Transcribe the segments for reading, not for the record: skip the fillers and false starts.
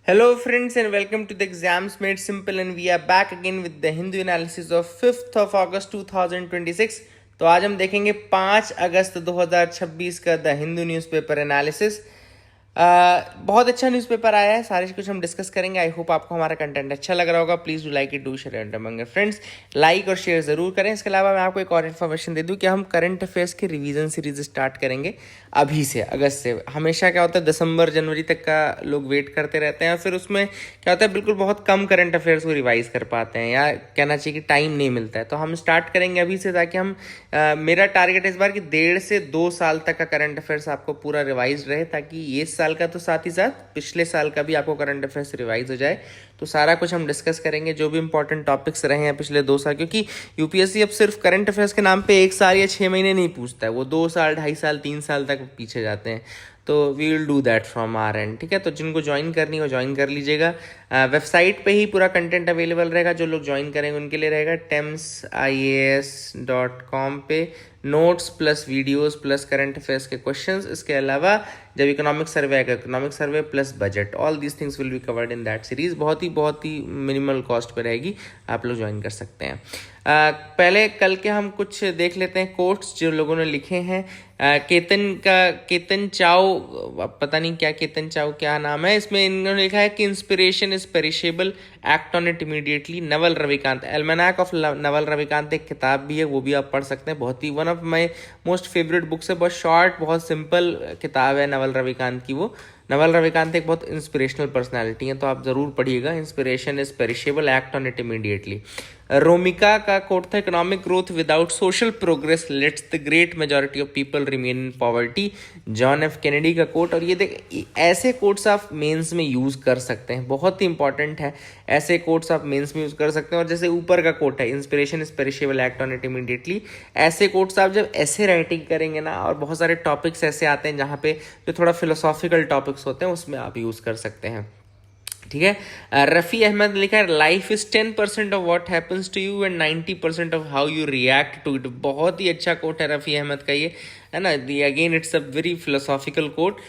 Hello friends and welcome to the Exams Made Simple and we are back again with the Hindu analysis of 5th of August 2026. तो आज हम देखेंगे 5 अगस्त 2026 का the Hindu newspaper analysis. बहुत अच्छा newspaper आया है, सारे कुछ हम डिस्कस करेंगे। आई होप आपको हमारा कंटेंट अच्छा लग रहा होगा। Please do like it, do share it among your friends. Like और शेयर ज़रूर करें। इसके अलावा मैं आपको एक और इन्फॉर्मेशन दे दूं कि हम करंट अफेयर्स की रिवीजन सीरीज स्टार्ट करेंगे अभी से, अगस्त से। हमेशा क्या होता है, दिसंबर जनवरी तक का लोग वेट करते रहते हैं और फिर उसमें क्या होता है, बिल्कुल बहुत कम करंट अफेयर्स को रिवाइज कर पाते हैं या कहना चाहिए कि टाइम नहीं मिलता है। तो हम स्टार्ट करेंगे अभी से ताकि हम मेरा टारगेट इस बार कि 1.5 से 2 साल तक का करंट अफेयर्स आपको पूरा रिवाइज रहे, ताकि ये साल का तो साथ ही साथ पिछले साल का भी आपको करंट अफेयर्स रिवाइज हो जाए। तो सारा कुछ हम डिस्कस करेंगे, जो भी इंपॉर्टेंट टॉपिक्स रहे हैं पिछले 2 साल, क्योंकि यूपीएससी अब सिर्फ करंट अफेयर्स के नाम पे 1 साल या 6 महीने नहीं पूछता है, वो 2 साल, 2.5 साल, 3 साल तक पीछे जाते हैं। तो we will do that from our end, ठीक है। तो जिनको ज्वाइन करनी हो ज्वाइन कर लीजिएगा। वेबसाइट पे ही पूरा कंटेंट अवेलेबल रहेगा। जो लोग ज्वाइन करेंगे उनके लिए रहेगा TEMSIAS.com पे notes plus videos plus current affairs के क्वेश्चंस। इसके अलावा जब इकोनॉमिक सर्वे आएगा, economic survey plus budget, all these things will be covered in that series. बहुत ही मिनिमल कॉस्ट पे रहेगी, आप लोग ज्वाइन कर सकते हैं। पहले कल के हम कुछ देख लेते हैं कोट्स जो लोगों ने लिखे हैं। केतन चाओ, पता नहीं क्या केतन चाओ क्या नाम है, इसमें इन्होंने लिखा है कि inspiration is perishable, act on it immediately. Naval Ravikant, almanack of Naval Ravikant एक किताब भी है, वो भी आप पढ़ सकते हैं। बहुत ही one of my most favourite books है। बहुत शॉर्ट, बहुत सिंपल किताब है नवल रविकांत की। वो नवल रविकांत एक बहुत इंस्पिरेशनल पर्सनालिटी है, तो आप जरूर पढ़िएगा। Inspiration is perishable, act on it immediately. Romika का कोट था, economic growth without social progress lets the great majority of people remain in poverty. John F Kennedy का कोट। और ये देख, ऐसे कोट्स आप मेंस में यूज कर सकते हैं, बहुत ही इंपॉर्टेंट है। ऐसे कोट्स आप मेंस में यूज कर सकते हैं। और जैसे ऊपर का कोट है, inspiration is perishable, act on it immediately, ऐसे कोट्स आप जब ऐसे राइटिंग करेंगे ना, और बहुत सारे टॉपिक्स ऐसे आते हैं जहाँ पे जो थोड़ा फिलोसॉफिकल टॉपिक्स होते हैं, उसमें आप यूज कर सकते हैं, ठीक है। रफ़ी अहमद लिखा है, life is 10% of what happens to you and 90% of how you react to it. बहुत ही अच्छा कोट है रफ़ी अहमद का, ये है ना। Again it's a very philosophical quote.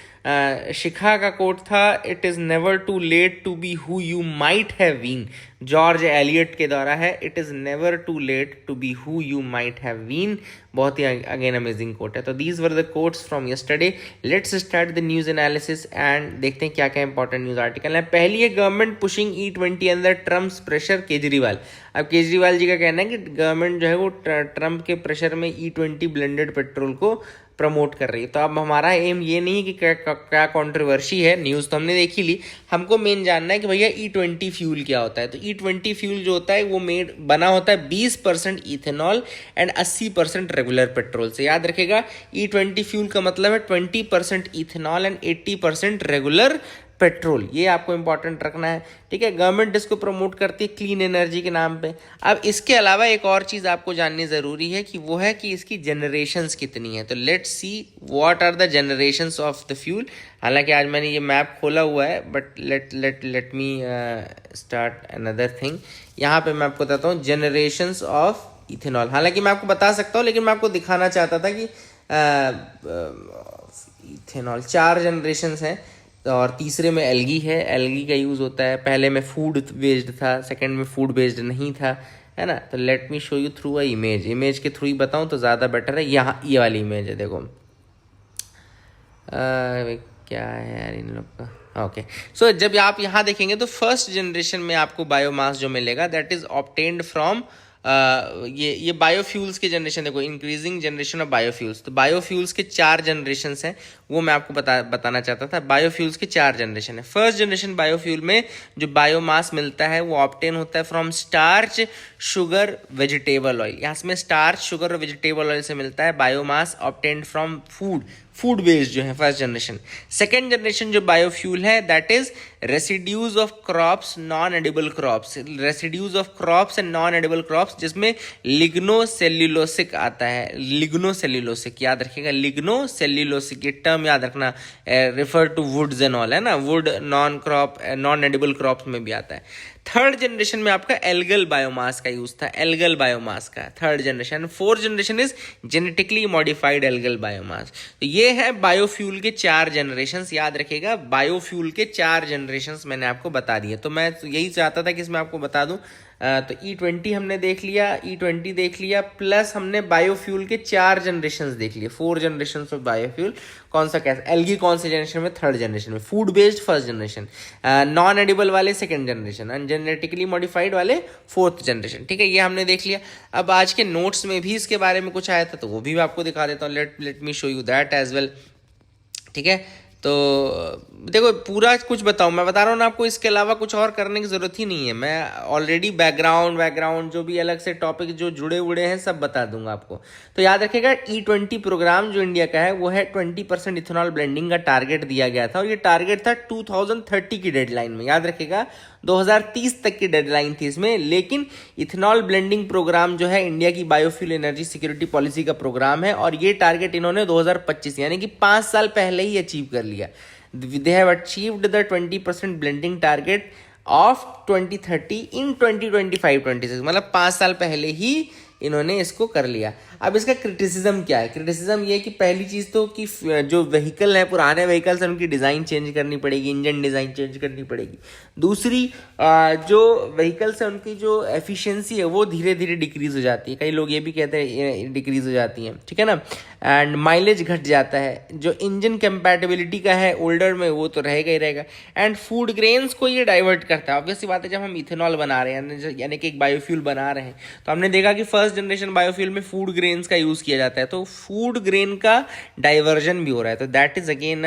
Shikha का कोट था, it is never too late to be who you might have been. George Eliot के द्वारा है, it is never too late to be who you might have been. बहुत ही again amazing quote है। तो these were the quotes from yesterday. Let's start the news analysis and देखते हैं क्या क्या इंपॉर्टेंट न्यूज़ आर्टिकल है। पहली है, government pushing E20 under Trump's pressure, Kejriwal. अब केजरीवाल जी का कहना है कि गवर्नमेंट जो है वो ट्रम्प के प्रेशर में E20 ब्लेंडेड पेट्रोल को प्रमोट कर रही है। तो अब हमारा एम ये नहीं है कि क्या कंट्रोवर्सी है, न्यूज़ तो हमने देखी ली। हमको मेन जानना है कि भैया E20 फ्यूल क्या होता है। तो E20 फ्यूल जो होता है वो बना होता है 20% इथेनॉल एंड 80% रेगुलर पेट्रोल से। याद रखेगा, E20 फ्यूल का मतलब है 20% इथेनॉल एंड 80% रेगुलर पेट्रोल। ये आपको इंपॉर्टेंट रखना है, ठीक है। गवर्नमेंट इसको प्रमोट करती है क्लीन एनर्जी के नाम पे। अब इसके अलावा एक और चीज़ आपको जाननी ज़रूरी है कि वो है कि इसकी जनरेशंस कितनी है। तो let's see what are the generations of the fuel. हालांकि आज मैंने ये मैप खोला हुआ है, but let me start another thing. यहाँ पे मैं आपको बताता हूँ जनरेशंस ऑफ इथेनॉल। हालांकि मैं आपको बता सकता हूँ, लेकिन मैं आपको दिखाना चाहता था कि इथेनॉल 4 जनरेशंस हैं और तीसरे में एल्गी है। एल्गी का यूज़ होता है, पहले में फूड बेस्ड था, सेकंड में फूड बेस्ड नहीं था, है ना। तो let me show you through a image के थ्रू ही बताऊं तो ज़्यादा बेटर है। यहाँ ये वाली इमेज है, देखो। क्या है यार इन लोग का। ओके, सो जब आप यहाँ देखेंगे तो फर्स्ट जनरेशन में आपको बायोमास जो मिलेगा दैट इज ऑब्टेन्ड फ्रॉम ये बायोफ्यूल्स के जनरेशन। देखो, इंक्रीजिंग जनरेशन ऑफ बायोफ्यूल्स। तो बायोफ्यूल्स के 4 जनरेशन हैं, वो मैं आपको बताना चाहता था। बायोफ्यूल्स के 4 जनरेशन है। फर्स्ट जनरेशन बायोफ्यूल में जो बायोमास मिलता है वो ऑब्टेन होता है from starch, sugar, vegetable oil. यहाँ में स्टार्च, शुगर और वेजिटेबल ऑयल से मिलता है biomass obtained from food based जो है फर्स्ट जनरेशन। सेकेंड जनरेशन जो बायोफ्यूल है that is residues of crops, non edible crops. Residues of crops and non edible crops, जिसमें लिग्नोसेल्यूलोसिक आता है। लिग्नोसेल्यूलोसिक याद रखिएगा, लिग्नोसेल्यूलोसिक, ये टर्म याद रखना, refer to woods and all, है ना। वुड नॉन एडिबल क्रॉप्स में भी आता है। थर्ड जनरेशन में आपका एल्गल बायोमास का यूज था, एल्गल बायोमास का third generation. Fourth generation is genetically modified algal biomass. तो ये है बायोफ्यूल के 4 जनरेशंस, याद रखिएगा बायोफ्यूल के 4 जनरेशंस मैंने आपको बता दिए। तो मैं यही चाहता था कि इसमें आपको बता दूं। तो E20 हमने देख लिया, E20 देख लिया, प्लस हमने बायोफ्यूल के 4 जनरेशंस देख लिए, 4 जनरेशंस ऑफ बायोफ्यूल। कौन सा कैसा एल्गी कौन से जनरेशन में, थर्ड जनरेशन में, food based first generation, non edible वाले second generation, and genetically modified वाले फोर्थ जनरेशन। ठीक है, ये हमने देख लिया। अब आज के नोट्स में भी इसके बारे में कुछ आया था, तो वो भी मैं आपको दिखा देता हूँ। Let me show you that as well. ठीक है, तो देखो पूरा कुछ बताऊं, मैं बता रहा हूँ ना आपको, इसके अलावा कुछ और करने की जरूरत ही नहीं है। मैं ऑलरेडी बैकग्राउंड जो भी अलग से टॉपिक जो जुड़े हुए हैं सब बता दूंगा आपको। तो याद रखिएगा E20 प्रोग्राम जो इंडिया का है वो है 20% इथेनॉल ब्लेंडिंग का टारगेट दिया गया था, और ये टारगेट था 2030 की डेडलाइन में। याद रखिएगा 2030 तक की डेडलाइन थी इसमें, लेकिन इथेनॉल ब्लेंडिंग प्रोग्राम जो है इंडिया की बायोफ्यूल एनर्जी सिक्योरिटी पॉलिसी का प्रोग्राम है, और ये टारगेट इन्होंने 2025 यानी कि 5 साल पहले ही अचीव कर लिया। They have achieved the 20% blending target of 2030 in 2025-26, मतलब 5 साल पहले ही इन्होंने इसको कर लिया। अब इसका क्रिटिसिज्म क्या है? क्रिटिसिज्म ये है कि पहली चीज़ तो कि जो व्हीकल है, पुराने व्हीकल्स हैं, उनकी डिज़ाइन चेंज करनी पड़ेगी, इंजन डिज़ाइन चेंज करनी पड़ेगी। दूसरी जो व्हीकल्स हैं उनकी जो एफिशिएंसी है वो धीरे धीरे डिक्रीज हो जाती है, कई लोग ये भी कहते हैं डिक्रीज हो जाती है। ठीक है ना, एंड माइलेज घट जाता है। जो इंजन कंपैटिबिलिटी का है ओल्डर में वो तो रहेगा ही रहेगा, एंड फूड ग्रेन्स को ये डाइवर्ट करता है। ऑब्वियसली बात है, जब हम इथेनॉल बना रहे हैं यानी कि एक बायोफ्यूल बना रहे हैं, तो हमने देखा कि फर्स्ट जनरेशन बायोफ्यूल में फूड ग्रेन्स का यूज किया जाता है, तो फूड ग्रेन का डाइवर्जन भी हो रहा है। तो that is again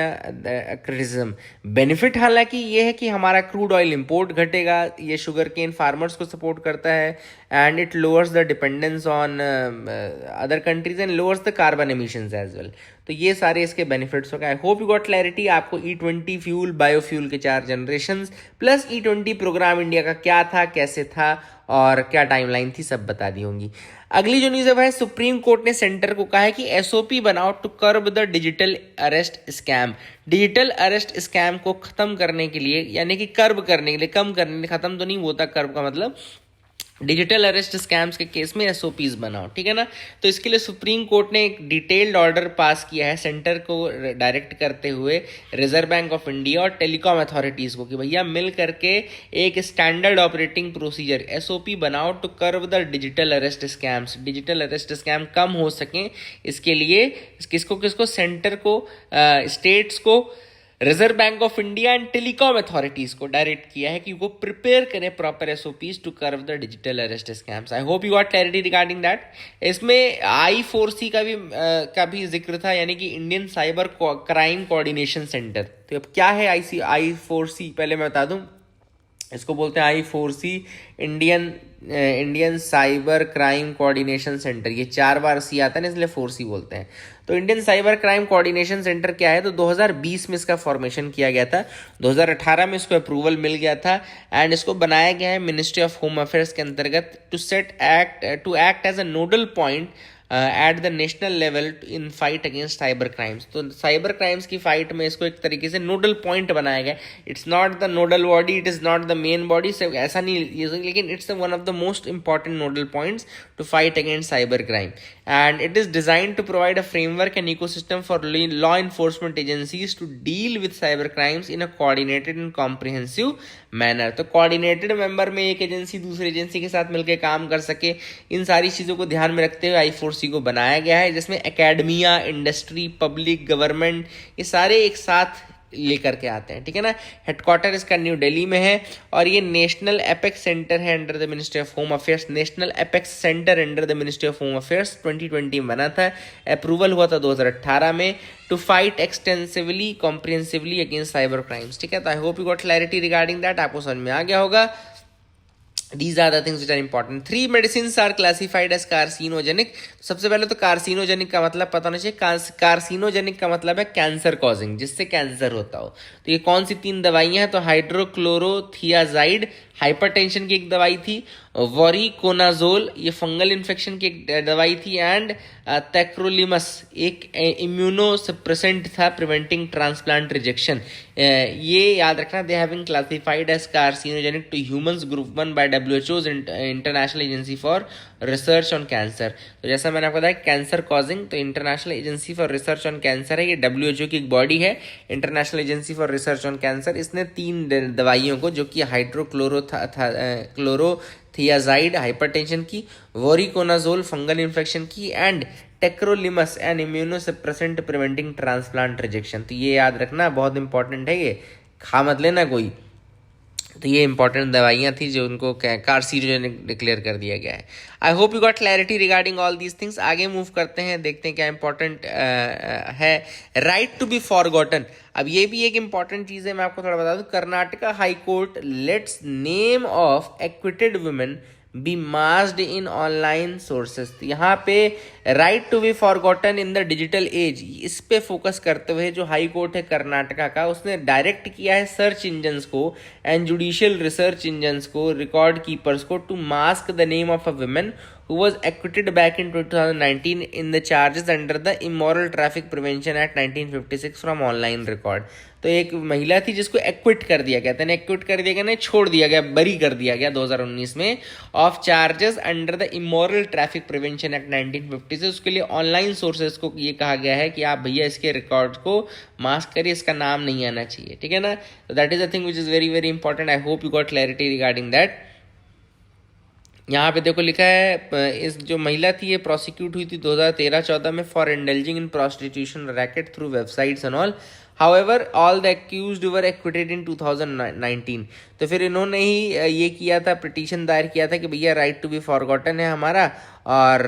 criticism. Benefit हालांकि ये है कि हमारा क्रूड ऑयल इंपोर्ट घटेगा, ये शुगर केन फार्मर्स को सपोर्ट करता है, and it lowers the dependence on other countries and lowers the carbon emissions as well. तो ये सारे इसके बेनिफिट्स हो गए। I hope you got clarity. आपको E20 फ्यूल बायोफ्यूल के 4 generations plus E20 programme India का क्या था, कैसे था और क्या टाइमलाइन थी, सब बता दी होंगी। अगली जो न्यूज़ है, सुप्रीम कोर्ट ने सेंटर को कहा है कि SOP बनाओ to curb the digital arrest scam. Digital arrest scam को खत्म करने के लिए, यानी कि कर्ब करने के लिए, कम करने के लिए, खत्म तो नहीं होता कर्ब का मतलब, डिजिटल अरेस्ट स्कैम्स के केस में SOPs बनाओ। ठीक है ना, तो इसके लिए सुप्रीम कोर्ट ने एक डिटेल्ड ऑर्डर पास किया है सेंटर को डायरेक्ट करते हुए रिजर्व बैंक ऑफ इंडिया और टेलीकॉम अथॉरिटीज को कि भैया मिल करके एक स्टैंडर्ड ऑपरेटिंग प्रोसीजर SOP बनाओ to curb the digital arrest scams. Digital arrest scam कम हो सकें, इसके लिए किसको सेंटर को, स्टेट्स को, Reserve Bank of India and telecom authorities को डायरेक्ट किया है कि वो प्रिपेयर करें proper SOPs to curb the digital arrest scams. I hope you got clarity regarding that. इसमें I4C का भी जिक्र था, यानी कि Indian cyber crime coordination centre. तो अब क्या है I4C, पहले मैं बता दूं, इसको बोलते हैं I4C, Indian cyber crime coordination centre. ये 4 बार C आता है ना, इसलिए 4C बोलते हैं। तो Indian cyber crime coordination centre क्या है? तो 2020 में इसका फॉर्मेशन किया गया था, 2018 में इसको अप्रूवल मिल गया था, एंड इसको बनाया गया है मिनिस्ट्री ऑफ होम अफेयर्स के अंतर्गत to act as a nodal point at the national level in fight against cyber crimes. तो साइबर क्राइम्स की फाइट में इसको एक तरीके से नोडल पॉइंट बनाया गया। It's not the nodal body, it is not the main body, ऐसा नहीं, लेकिन it's one of the most important nodal points to fight against cyber crime, and it is designed to provide a framework and ecosystem for law enforcement agencies to deal with cyber crimes in a coordinated and comprehensive manner. तो coordinated member में एक agency दूसरी agency के साथ मिलकर काम कर सके, इन सारी चीज़ों को ध्यान में रखते हुए I4C को बनाया गया है, जिसमें एकेडमिया, इंडस्ट्री, पब्लिक, गवर्नमेंट, ये सारे एक साथ लेकर के आते हैं। ठीक है ना, हेडक्वार्टर इसका न्यू दिल्ली में है, और ये नेशनल एपेक्स सेंटर है under the ministry of home affairs. National apex centre under the ministry of home affairs 2020 में बना था, अप्रूवल हुआ था 2018 में, to fight extensively comprehensively against cyber crimes. ठीक है, तो I hope you got clarity regarding that, आपको समझ में आ गया होगा। These are the things which are important. 3 medicines are classified as carcinogenic. सबसे पहले तो कार्सिनोजेनिक का मतलब पता होना चाहिए। कार्सिनोजेनिक का मतलब है कैंसर कॉजिंग, जिससे कैंसर होता हो। तो ये कौन सी 3 दवाइयां हैं? तो हाइड्रोक्लोरोथियाजाइड हाइपरटेंशन की एक दवाई थी, वोरिकोनाजोल ये फंगल इन्फेक्शन की एक दवाई थी, एंड तैक्रोलिमस एक इम्यूनोसप्रेसेंट था प्रिवेंटिंग ट्रांसप्लांट रिजेक्शन, ये याद रखना। They having classified as carcinogenic to humans, group 1 by WHO International Agency for Research on Cancer. तो जैसा मैंने आपको बताया कैंसर कॉजिंग, तो International Agency for Research on Cancer है, ये WHO की एक बॉडी है, International Agency for Research on Cancer. इसने 3 दवाइयों को, जो कि क्लोरोथियाजाइड हाइपरटेंशन की, वोरिकोनाजोल फंगल इन्फेक्शन की, and tacrolimus an immunosuppressant preventing transplant rejection. तो ये याद रखना, बहुत इंपॉर्टेंट है, ये खा मत लेना कोई। तो ये इंपॉर्टेंट दवाइयाँ थी जो उनको कार्सिनोजेनिक डिक्लेयर कर दिया गया है। I hope you got clarity regarding all these things. आगे मूव करते हैं, देखते हैं क्या इंपॉर्टेंट है। राइट टू बी फॉरगॉटन, अब ये भी एक इंपॉर्टेंट चीज़ है, मैं आपको थोड़ा बता दूं। Karnataka high court let's name of acquitted women be masked in online sources. यहाँ पे right to be forgotten in the digital age, इस पे फोकस करते हुए जो हाई कोर्ट है कर्नाटका का, उसने डायरेक्ट किया है सर्च इंजन्स को एंड जुडिशियल रिसर्च इंजन्स को, रिकॉर्ड कीपर्स को, to mask the name of a women who was acquitted back in 2019 in the charges under the Immoral Traffic Prevention Act 1956 from online record। तो एक महिला थी जिसको equity कर दिया गया था, एक्विट कर दिया गया नहीं, छोड़ दिया गया, बरी कर दिया गया 2019 में, of charges under the immoral traffic prevention act 1956। उसके लिए ऑनलाइन सोर्सेज को ये कहा गया है कि आप भैया इसके रिकॉर्ड को मास्क करिए, इसका नाम नहीं आना चाहिए, ठीक है ना। तो that is a thing which is very very important. I hope you got clarity regarding that. यहाँ पे देखो लिखा है, इस जो महिला थी ये प्रोसिक्यूट हुई थी 2013-14 में for indulging in prostitution racket through websites and all. However all the accused were acquitted इन 2019। तो फिर इन्होंने ही ये किया था, पिटीशन दायर किया था कि भैया राइट टू बी फॉरगॉटन है हमारा, और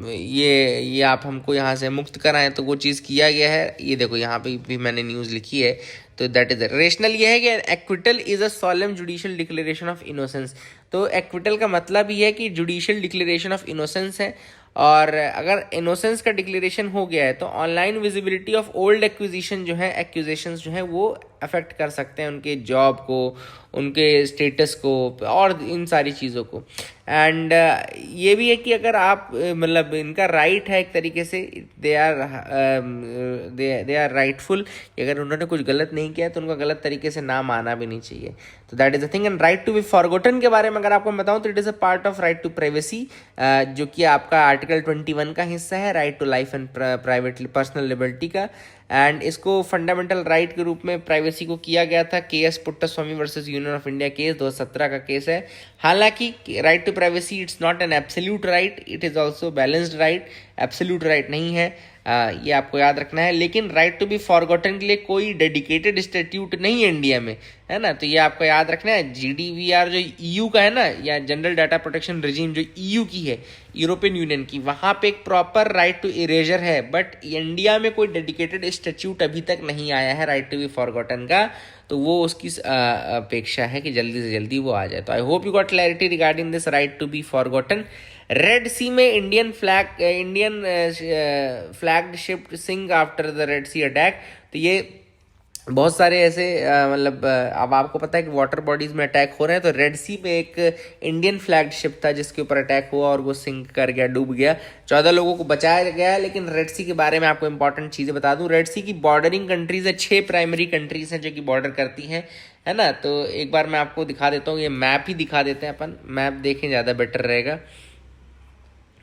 ये आप हमको यहाँ से मुक्त कराएं, तो वो चीज़ किया गया है। ये देखो यहाँ पे भी मैंने न्यूज़ लिखी है, तो दैट इज रेशनल ये है कि acquittal is a सॉलेम judicial declaration of innocence. तो एक्विटल का मतलब ही है कि जुडिशियल डिक्लेरेशन ऑफ इनोसेंस है, और अगर इनोसेंस का डिक्लेरेशन हो गया है तो online visibility of old acquisition जो है, एक्यूजेशंस जो है वो अफेक्ट कर सकते हैं उनके जॉब को, उनके स्टेटस को, और इन सारी चीज़ों को। एंड ये भी है कि अगर आप मतलब इनका राइट है एक तरीके से, दे आर राइटफुल, अगर उन्होंने कुछ गलत नहीं किया तो उनका गलत तरीके से नाम आना भी नहीं चाहिए। तो that is the thing. And right to be forgotten के बारे में अगर आपको बताऊं तो it is a part of right to privacy, जो कि आपका आर्टिकल 21 का हिस्सा है, right to life and private personal liberty का। एंड इसको फंडामेंटल राइट के रूप में प्राइवेसी को किया गया था KS Puttaswamy versus Union of India case, 2017 का केस है। हालांकि right to privacy it's not an absolute right, it is also balanced right, absolute right नहीं है, ये आपको याद रखना है। लेकिन राइट टू बी फॉरगॉटन के लिए कोई डेडिकेटेड स्टैट्यूट नहीं है इंडिया में, है ना, तो ये आपको याद रखना है। GDPR जो EU का है ना, या जनरल डाटा प्रोटेक्शन रिजीम जो EU की है, यूरोपियन यूनियन की, वहाँ पे एक प्रॉपर राइट टू इरेजर है, बट इंडिया में कोई डेडिकेटेड स्टैट्यूट अभी तक नहीं आया है राइट टू बी फॉरगॉटन का, तो वो उसकी अपेक्षा है कि जल्दी से जल्दी वो आ जाए। तो I hope you got clarity regarding this right to be forgotten. Red Sea में Indian flagged ship sink after the Red Sea attack. तो ये बहुत सारे ऐसे मतलब अब आपको पता है कि वाटर बॉडीज में अटैक हो रहे हैं, तो रेड सी में एक इंडियन फ्लैग्ड शिप था जिसके ऊपर अटैक हुआ और वो सिंक कर गया, डूब गया, 14 लोगों को बचाया गया। लेकिन रेड सी के बारे में आपको इंपॉर्टेंट चीज़ें बता दूं, रेड सी की बॉर्डरिंग कंट्रीज है, 6 प्राइमरी कंट्रीज हैं जो कि बॉर्डर करती हैं, है ना। तो एक बार मैं आपको दिखा देता हूँ, ये मैप ही दिखा देते हैं अपन, मैप देखें ज़्यादा बेटर रहेगा।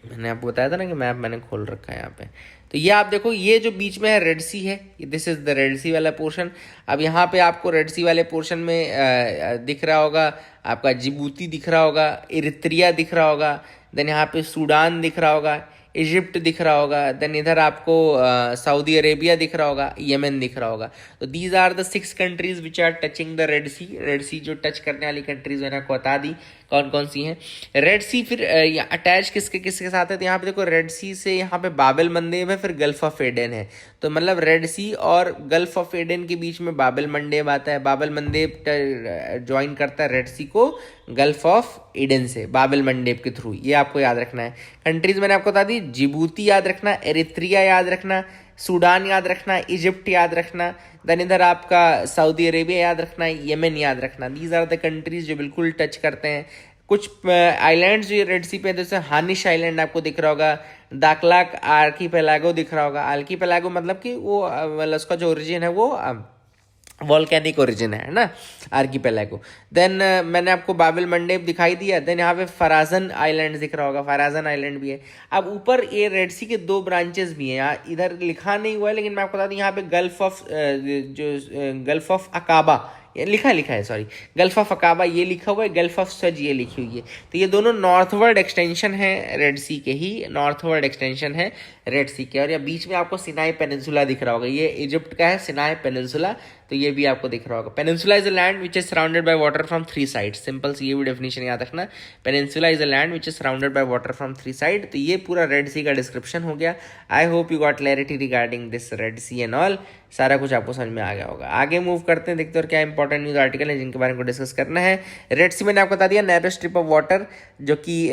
मैंने आपको बताया था ना कि मैप मैंने खोल रखा है यहाँ पे। तो ये आप देखो, ये जो बीच में है रेड सी है, दिस इज द रेड सी वाला पोर्शन। अब यहाँ पे आपको रेड सी वाले पोर्शन में दिख रहा होगा आपका जिबूती दिख रहा होगा, इरित्रिया दिख रहा होगा, देन यहाँ पे सूडान दिख रहा होगा, इजिप्ट दिख रहा होगा, देन इधर आपको सऊदी अरेबिया दिख रहा होगा, यमन दिख रहा होगा। तो these are the 6 countries which are touching the Red Sea. Red Sea जो टच करने वाली कंट्रीज मैंने आपको बता दी कौन कौन सी हैं। रेड सी फिर अटैच किसके किसके साथ है, तो यहाँ पे देखो रेड सी से यहाँ पे बाबेल मंडेब है, फिर गल्फ ऑफ एडन है। तो मतलब रेड सी और गल्फ ऑफ एडन के बीच में बाबेल मंडेब आता है, बाबेल मंडेब ज्वाइन करता है रेड सी को गल्फ ऑफ एडन से बाबेल मंडेब के थ्रू, ये आपको याद रखना है। कंट्रीज मैंने आपको बता दी, जिबूती याद रखना, एरित्रिया याद रखना, सूडान याद रखना, इजिप्ट याद रखना, देन इधर आपका सऊदी अरेबिया याद रखना, यमन याद रखना। दीज आर द कंट्रीज जो बिल्कुल टच करते हैं। कुछ आइलैंड्स जो रेड सी पे, जैसे हानिश आइलैंड आपको दिख रहा होगा, दाकलाक आर्कीपेलागो दिख रहा होगा। आर्कीपेलागो मतलब कि वो मतलब उसका जो ओरिजिन है वो वॉल्केनिक ओरिजिन है ना, आर्कीपेलागो। देन मैंने आपको बाबिल मंडेब दिखाई दिया। देन यहाँ पे फराजन आइलैंड दिख रहा होगा, फराजन आइलैंड भी है। अब ऊपर ये रेड सी के 2 ब्रांचेस भी हैं, यहाँ इधर लिखा नहीं हुआ है लेकिन मैं आपको बता दूँ यहाँ पे गल्फ ऑफ अकाबा ये लिखा है सॉरी, गल्फ ऑफ अकाबा ये लिखा हुआ है, गल्फ ऑफ स्वेज ये लिखी हुई है। तो ये दोनों नॉर्थवर्ड एक्सटेंशन है रेड सी के ही, नॉर्थवर्ड एक्सटेंशन है रेड सी के। और या बीच में आपको सिनाई पेनिनसुला दिख रहा होगा, ये इजिप्ट का है सिनाई पेनिनसुला, तो ये भी आपको दिख रहा होगा। Peninsula is a land which is surrounded by water from 3 sides. Simple सी ये भी डेफिनेशन याद रखना, peninsula is a land which is surrounded by water from 3 side. तो ये पूरा रेड सी का डिस्क्रिप्शन हो गया। I hope you got clarity regarding this Red Sea and all, सारा कुछ आपको समझ में आ गया होगा। आगे मूव करते हैं, देखते हैं और क्या इंपॉर्टेंट न्यूज आर्टिकल है जिनके बारे में डिस्कस करना है। रेड सी मैंने आपको बता दिया, नैरो स्ट्रिप ऑफ वाटर जो कि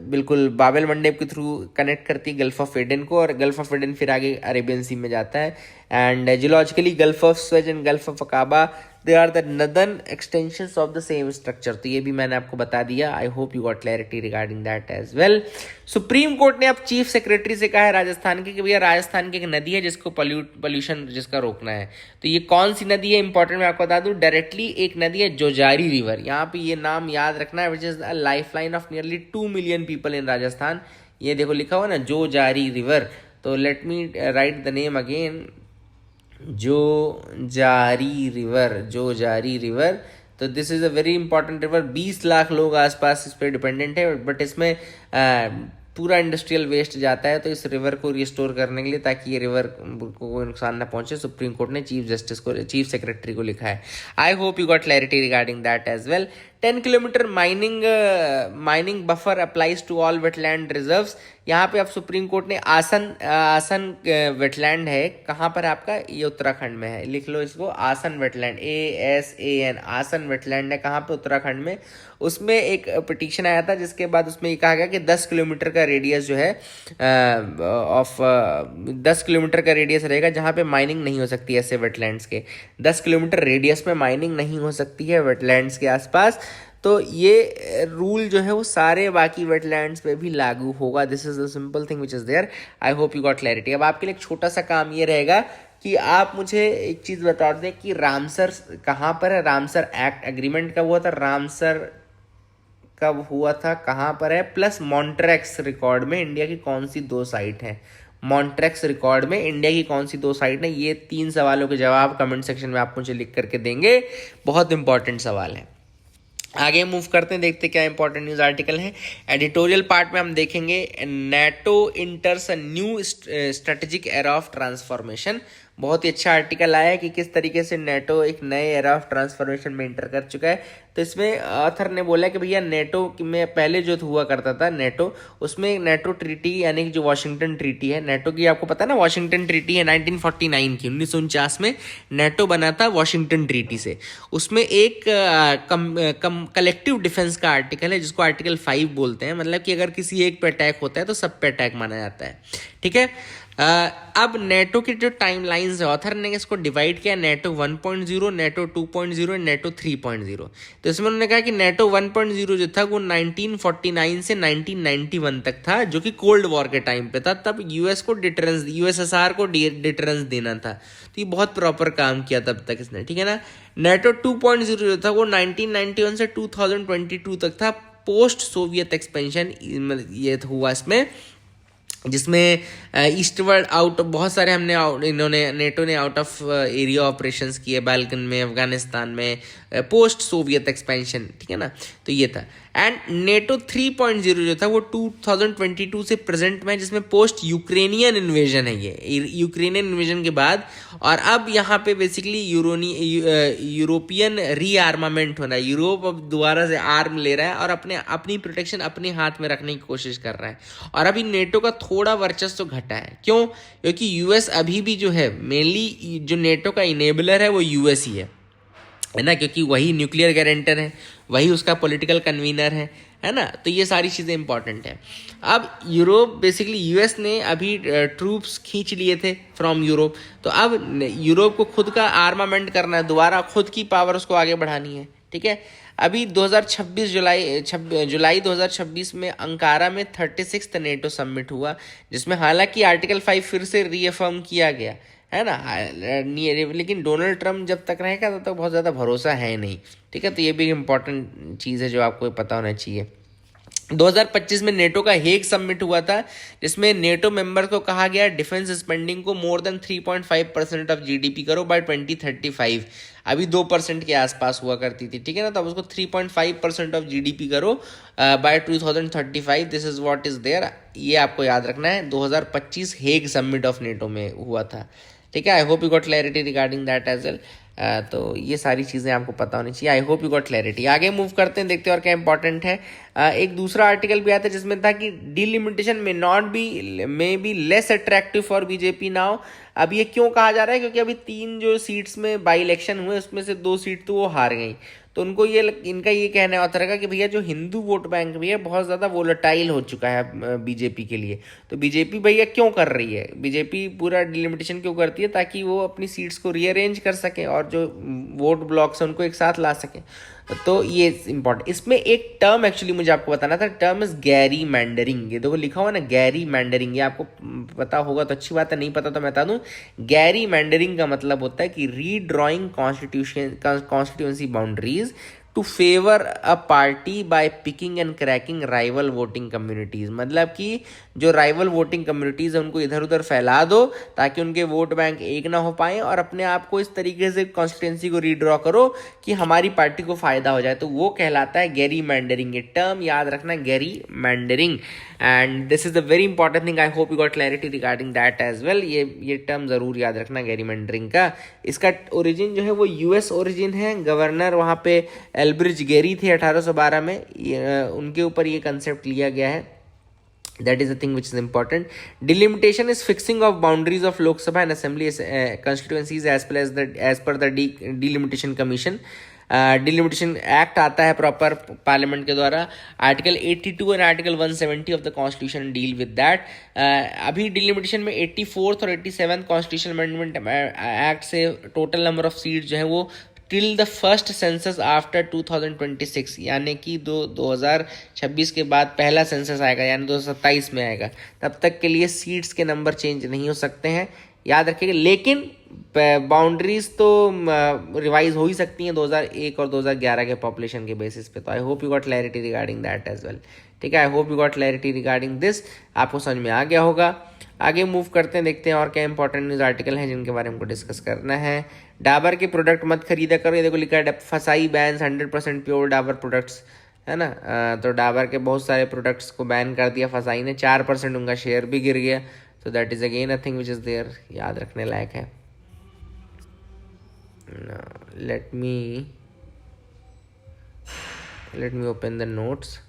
बिल्कुल बाबेल मंडेब के थ्रू कनेक्ट करती है गल्फ ऑफ एडन को, और गल्फ ऑफ एडन फिर आगे अरेबियन सी में जाता है। And geologically Gulf of Suez and Gulf of Aqaba they are the northern extensions of the same structure. तो ये भी मैंने आपको बता दिया। I hope you got clarity regarding that as well. Supreme Court ने अब चीफ सेक्रेटरी से कहा है राजस्थान के कि भैया राजस्थान की एक नदी है जिसको पोल्यूशन जिसका रोकना है। तो ये कौन सी नदी है इंपॉर्टेंट मैं आपको बता दूं, डायरेक्टली एक नदी है जोजारी रिवर। यहाँ पे ये नाम याद रखना है, which is a lifeline of nearly 2 million people in Rajasthan. ये देखो लिखा हुआ ना जोजारी रिवर, तो let me write the name again, Jojari river. तो this is a very important river. 20 lakh लोग आसपास इस पर डिपेंडेंट है, बट इसमें पूरा इंडस्ट्रियल वेस्ट जाता है। तो इस रिवर को रिस्टोर करने के लिए, ताकि ये रिवर को कोई नुकसान ना पहुंचे, सुप्रीम कोर्ट ने चीफ सेक्रेटरी को लिखा है। I hope you got clarity regarding that as well. 10 kilometre mining buffer applies to all wetland reserves. यहाँ पे अब सुप्रीम कोर्ट ने आसन वेटलैंड है, कहाँ पर आपका, ये उत्तराखंड में है, लिख लो इसको, आसन वेटलैंड, ASAN, आसन वेटलैंड है कहाँ पे, उत्तराखंड में। उसमें एक पिटीशन आया था जिसके बाद उसमें ये कहा गया कि 10 किलोमीटर का रेडियस जो है 10 किलोमीटर का रेडियस रहेगा जहाँ पे माइनिंग नहीं हो सकती। ऐसे वेटलैंड्स के 10 किलोमीटर रेडियस में माइनिंग नहीं हो सकती है वेटलैंड्स के आसपास। तो ये रूल जो है वो सारे बाकी वेटलैंड्स पे भी लागू होगा। This is the simple thing which is there. I hope you got clarity. अब आपके लिए एक छोटा सा काम ये रहेगा कि आप मुझे एक चीज़ बता दें कि रामसर कहाँ पर है। रामसर एक्ट एग्रीमेंट कब हुआ था, रामसर कब हुआ था, कहाँ पर है, प्लस मॉन्ट्रेक्स रिकॉर्ड में इंडिया की कौन सी 2 साइट हैं। मॉन्ट्रेक्स रिकॉर्ड में इंडिया की कौन सी 2 साइट हैं। ये 3 सवालों के जवाब कमेंट सेक्शन में आप मुझे लिख करके देंगे। बहुत इंपॉर्टेंट सवाल है। आगे मूव करते हैं, देखते क्या इंपॉर्टेंट न्यूज आर्टिकल है। एडिटोरियल पार्ट में हम देखेंगे NATO इंटर्स a new strategic era of transformation. बहुत ही अच्छा आर्टिकल आया है कि किस तरीके से NATO एक नए एरा ऑफ ट्रांसफॉर्मेशन में इंटर कर चुका है। तो इसमें ऑथर ने बोला कि भैया NATO में पहले जो हुआ करता था NATO, उसमें NATO ट्रीटी यानी कि जो वाशिंगटन ट्रीटी है, NATO की आपको पता है ना, वाशिंगटन ट्रीटी है 1949 की, 1949 में NATO बना था वाशिंगटन ट्रीटी से। उसमें एक कलेक्टिव डिफेंस का आर्टिकल है जिसको आर्टिकल 5 बोलते हैं। मतलब कि अगर किसी एक पे अटैक होता है तो सब पे अटैक माना जाता है, ठीक है। अब NATO की जो टाइमलाइंस है, ऑथर ने इसको डिवाइड किया, NATO 1.0, NATO 2.0 एंड NATO 3.0। तो इसमें उन्होंने कहा कि NATO 1.0 जो था वो 1949 से 1991 तक था, जो कि कोल्ड वॉर के टाइम पे था। तब USSR को डिटरेंस देना था। तो ये बहुत प्रॉपर काम किया तब तक इसने, ठीक है ना। NATO 2.0 जो था वो 1991 से 2022 तक था, पोस्ट सोवियत एक्सपेंशन ये हुआ इसमें, जिसमें ईस्टवर्ड आउट बहुत सारे NATO ने आउट ऑफ एरिया ऑपरेशंस किए, बाल्कन में, अफगानिस्तान में, पोस्ट सोवियत एक्सपेंशन, ठीक है ना। तो ये था। एंड NATO 3.0 जो था वो 2022 से प्रेजेंट में, जिसमें पोस्ट यूक्रेनियन इन्वेजन है, ये यूक्रेनियन इन्वेजन के बाद। और अब यहाँ पे बेसिकली यूरोपियन रीआर्मामेंट हो रहा है। यूरोप अब दोबारा से आर्म ले रहा है और अपनी प्रोटेक्शन अपने हाथ में रखने की कोशिश कर रहा है। और अभी NATO का थोड़ा वर्चस्व घटा है। क्यों? क्योंकि US अभी भी जो है, मेनली जो NATO का इनेबलर है वो US ही है ना, क्योंकि वही न्यूक्लियर गारंटर है, वही उसका पॉलिटिकल कन्वीनर है ना। तो ये सारी चीज़ें इंपॉर्टेंट है। अब यूरोप बेसिकली US ने अभी ट्रूप्स खींच लिए थे फ्रॉम यूरोप, तो अब यूरोप को खुद का आर्मामेंट करना है, दोबारा खुद की पावर उसको आगे बढ़ानी है, ठीक है। अभी 2026 जुलाई 2026 में अंकारा में 36वां नेटो समिट हुआ, जिसमें हालांकि आर्टिकल 5 फिर से रीअफर्म किया गया है ना, लेकिन डोनाल्ड ट्रम्प जब तक रहेगा तब तक बहुत ज़्यादा भरोसा है नहीं, ठीक है। तो ये भी इंपॉर्टेंट चीज़ है जो आपको पता होना चाहिए। 2025 में नेटो का हेग समिट हुआ था, जिसमें नेटो मेंबर को कहा गया डिफेंस स्पेंडिंग को मोर देन 3.5% ऑफ जीडीपी करो बाय 2035। अभी 2% के आसपास हुआ करती थी, ठीक है ना, तो अब उसको 3.5% ऑफ जीडीपी करो by 2035। This is what is there, ये आपको याद रखना है। 2025 हेग समिट ऑफ नेटो में हुआ था, ठीक है। I hope you got clarity regarding that as well. तो ये सारी चीज़ें आपको पता होनी चाहिए। I hope you got clarity. आगे मूव करते हैं, देखते हैं और क्या इंपॉर्टेंट है। एक दूसरा आर्टिकल भी आता है जिसमें था कि delimitation may be less attractive for BJP now. अब ये क्यों कहा जा रहा है, क्योंकि अभी 3 जो सीट्स में बाई इलेक्शन हुए उसमें से 2 सीट तो वो हार गई, तो उनको इनका ये कहना होता रहेगा कि भैया जो हिंदू वोट बैंक भी है बहुत ज़्यादा वोलेटाइल हो चुका है बीजेपी के लिए। तो बीजेपी भैया क्यों कर रही है, बीजेपी पूरा डिलिमिटेशन क्यों करती है, ताकि वो अपनी सीट्स को रीअरेंज कर सके और जो वोट ब्लॉक्स हैं उनको एक साथ ला सके। तो ये इम्पॉर्टेंट, इसमें एक टर्म एक्चुअली मुझे आपको बताना था, टर्म इज गैरी मैंडरिंग। ये देखो लिखा हुआ ना गैरी मैंडरिंग, ये आपको पता होगा तो अच्छी बात है, नहीं पता तो मैं बता दूं। गैरी मैंडरिंग का मतलब होता है कि redrawing constituency boundaries to favour a party by picking and cracking rival voting communities. मतलब कि जो राइवल वोटिंग कम्युनिटीज है उनको इधर उधर फैला दो ताकि उनके वोट बैंक एक ना हो पाए, और अपने आप को इस तरीके से कॉन्स्टिट्यूंसी को रीड्रॉ करो कि हमारी पार्टी को फायदा हो जाए, तो वो कहलाता है गैरी मैंडरिंग। ये टर्म याद रखना, gerrymandering, and this is the very important thing. I hope you got clarity regarding that as well. ये टर्म जरूर याद रखना गैरी मैंडरिंग का। इसका ओरिजिन जो है वो यूएस ओरिजिन है। गवर्नर वहाँ पे एल्ब्रिज गेरी थे 1812 में, उनके ऊपर ये कंसेप्ट लिया गया है। That is the thing which is important. Delimitation is fixing of boundaries of Lok Sabha and Assembly constituencies as per the Delimitation Commission. Delimitation act आता है प्रॉपर पार्लियामेंट के द्वारा। Article 82 and article 170 of the constitution deal with that. अभी delimitation में 84th और 87th constitution amendment act से total number of seat जो है वो till the first census after 2026, यानी कि 2026 के बाद पहला सेंसस आएगा, यानी 2027 में आएगा, तब तक के लिए सीट्स के नंबर चेंज नहीं हो सकते हैं, याद रखिएगा। लेकिन बाउंड्रीज तो रिवाइज हो ही सकती हैं 2001 और 2011 के पॉपुलेशन के बेसिस पे। तो I hope you got clarity regarding that as well, ठीक है। I hope you got clarity regarding this, आपको समझ में आ गया होगा। आगे मूव करते हैं, देखते हैं और क्या इंपॉर्टेंट न्यूज़ आर्टिकल हैं जिनके बारे में हमको डिस्कस करना है। डाबर के प्रोडक्ट मत खरीदा करो, ये देखो लिखा है फसाई बैन्स 100% प्योर डाबर प्रोडक्ट्स, है ना। तो डाबर के बहुत सारे प्रोडक्ट्स को बैन कर दिया फसाई ने, 4% उनका शेयर भी गिर गया। तो that is again a thing which is there, याद रखने लायक है। Let me open the notes.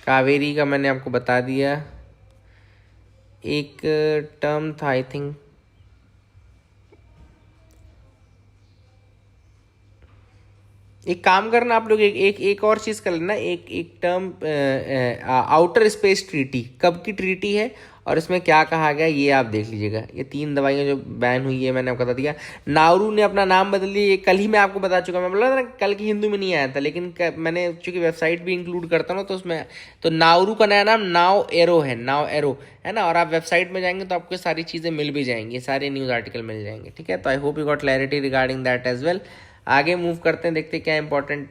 Kaveri का मैंने आपको बता दिया। एक टर्म था आई थिंक, एक काम करना आप लोग, एक और चीज़ कर लेना। एक टर्म आउटर स्पेस ट्रीटी, कब की ट्रीटी है और इसमें क्या कहा गया ये आप देख लीजिएगा। ये 3 दवाइयाँ जो बैन हुई है मैंने आपको बता दिया। नाउरू ने अपना नाम बदल दिया, ये कल ही मैं आपको बता चुका। मैं बोला था ना कल की हिंदू में नहीं आया था, लेकिन मैंने चूंकि वेबसाइट भी इंक्लूड करता हूँ तो उसमें, तो नाउरू का नया नाम नाउ एरो है, नाउ एरो है ना। और आप वेबसाइट में जाएंगे तो आपको सारी चीज़ें मिल भी जाएंगी, सारे न्यूज़ आर्टिकल मिल जाएंगे, ठीक है। तो I hope you got clarity regarding that as well. आगे मूव करते हैं, देखते हैं क्या इंपॉर्टेंट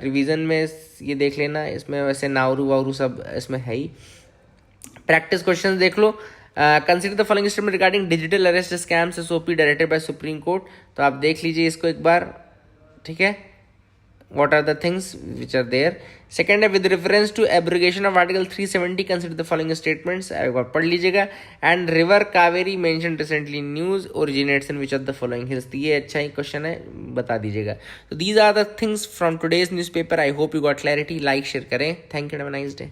रिवीजन में ये देख लेना। इसमें वैसे नाउरू वाउरू सब इसमें है ही। प्रैक्टिस क्वेश्चन देख लो। Consider the following statement regarding digital arrest scams SOP directed by Supreme Court. तो आप देख लीजिए इसको एक बार, ठीक है। What are the things which are there? Second है with reference to abrogation of Article 370, consider the following statements. एक बार पढ़ लीजिएगा। And River Kaveri mentioned recently news originates in which of the following hills? तो ये अच्छा ही question है, बता दीजिएगा। तो these are the things from today's newspaper. I hope you got clarity. Like, share करें। Thank you. Have a nice day.